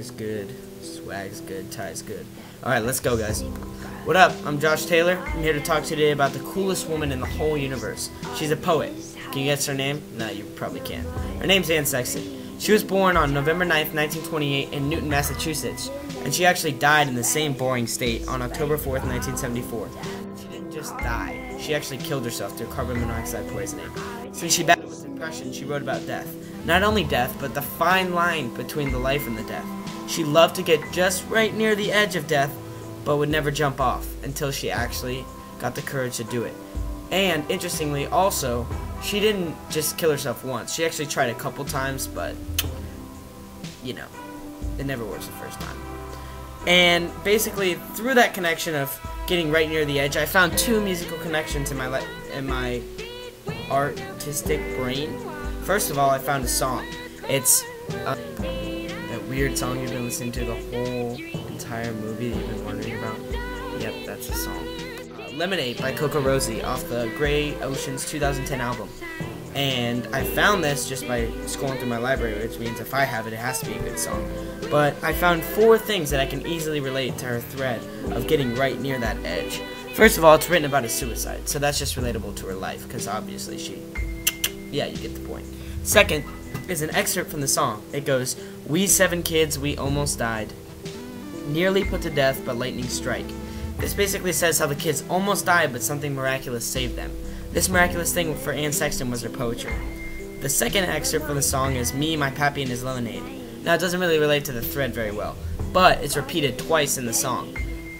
is good, swag's good, tie's good. Alright, let's go, guys. What up? I'm Josh Taylor. I'm here to talk to you today about the coolest woman in the whole universe. She's a poet. Can you guess her name? No, you probably can't. Her name's Anne Sexton. She was born on November 9th, 1928 in Newton, Massachusetts, and she actually died in the same boring state on October 4th, 1974. She didn't just die. She actually killed herself through carbon monoxide poisoning. Since she battled with depression, she wrote about death. Not only death, but the fine line between the life and the death. She loved to get just right near the edge of death, but would never jump off until she actually got the courage to do it. And interestingly, also, she didn't just kill herself once. She actually tried a couple times, but you know, it never works the first time. And basically, through that connection of getting right near the edge, I found two musical connections in my artistic brain. First of all, I found a song. It's that weird song you've been listening to the whole entire movie that you've been wondering about. Yep, that's the song. Lemonade by CocoRosie off the Grey Oceans 2010 album. And I found this just by scrolling through my library, which means if I have it, it has to be a good song. But I found 4 things that I can easily relate to her thread of getting right near that edge. First of all, it's written about a suicide, so that's just relatable to her life, because obviously yeah, you get the point. Second is an excerpt from the song. It goes, "We 7 kids, we almost died. Nearly put to death, but lightning strike." This basically says how the kids almost died, but something miraculous saved them. This miraculous thing for Anne Sexton was her poetry. The second excerpt from the song is "Me, My Pappy, and His Lemonade." Now, it doesn't really relate to the thread very well, but it's repeated twice in the song.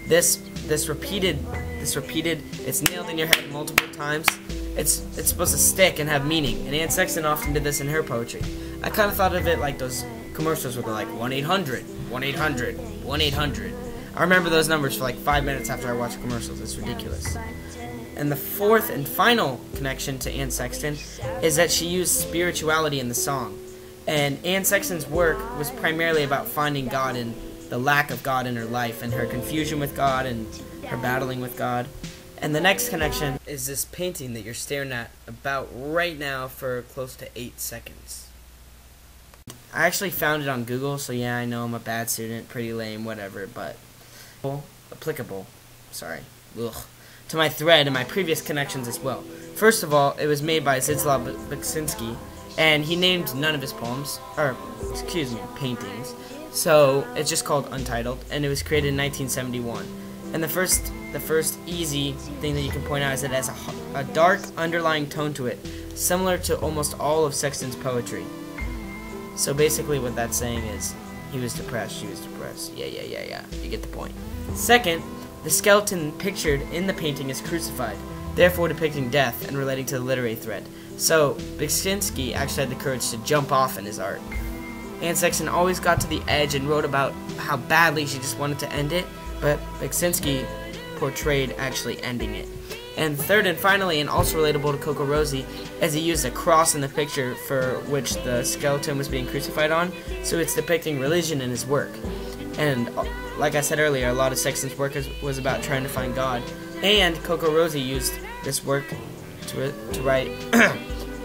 This repeated, it's nailed in your head multiple times. It's supposed to stick and have meaning, and Anne Sexton often did this in her poetry. I kind of thought of it like those commercials where they're like 1-800, 1-800, 1-800. I remember those numbers for like 5 minutes after I watched commercials. It's ridiculous. And the fourth and final connection to Anne Sexton is that she used spirituality in the song. And Anne Sexton's work was primarily about finding God and the lack of God in her life, and her confusion with God and her battling with God. And the next connection is this painting that you're staring at about right now for close to 8 seconds. I actually found it on Google, so yeah, I know I'm a bad student, pretty lame, whatever, but applicable, sorry, ugh, to my thread and my previous connections as well. First of all, it was made by Zdzisław Beksiński, and he named none of his poems, or excuse me, paintings, so it's just called Untitled, and it was created in 1971. And the first easy thing that you can point out is that it has a dark underlying tone to it, similar to almost all of Sexton's poetry. So basically what that's saying is, he was depressed, she was depressed, yeah, you get the point. Second, the skeleton pictured in the painting is crucified, therefore depicting death and relating to the literary thread. So, Beksiński actually had the courage to jump off in his art. Anne Sexton always got to the edge and wrote about how badly she just wanted to end it, but Beksiński portrayed actually ending it. And third and finally, and also relatable to CocoRosie, is he used a cross in the picture for which the skeleton was being crucified on, so it's depicting religion in his work. And like I said earlier, a lot of Sexton's work was about trying to find God, and CocoRosie used this work to write.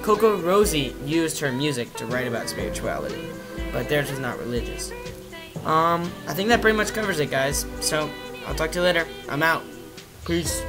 CocoRosie used her music to write about spirituality, but theirs was not religious. I think that pretty much covers it, guys. So I'll talk to you later. I'm out. Peace.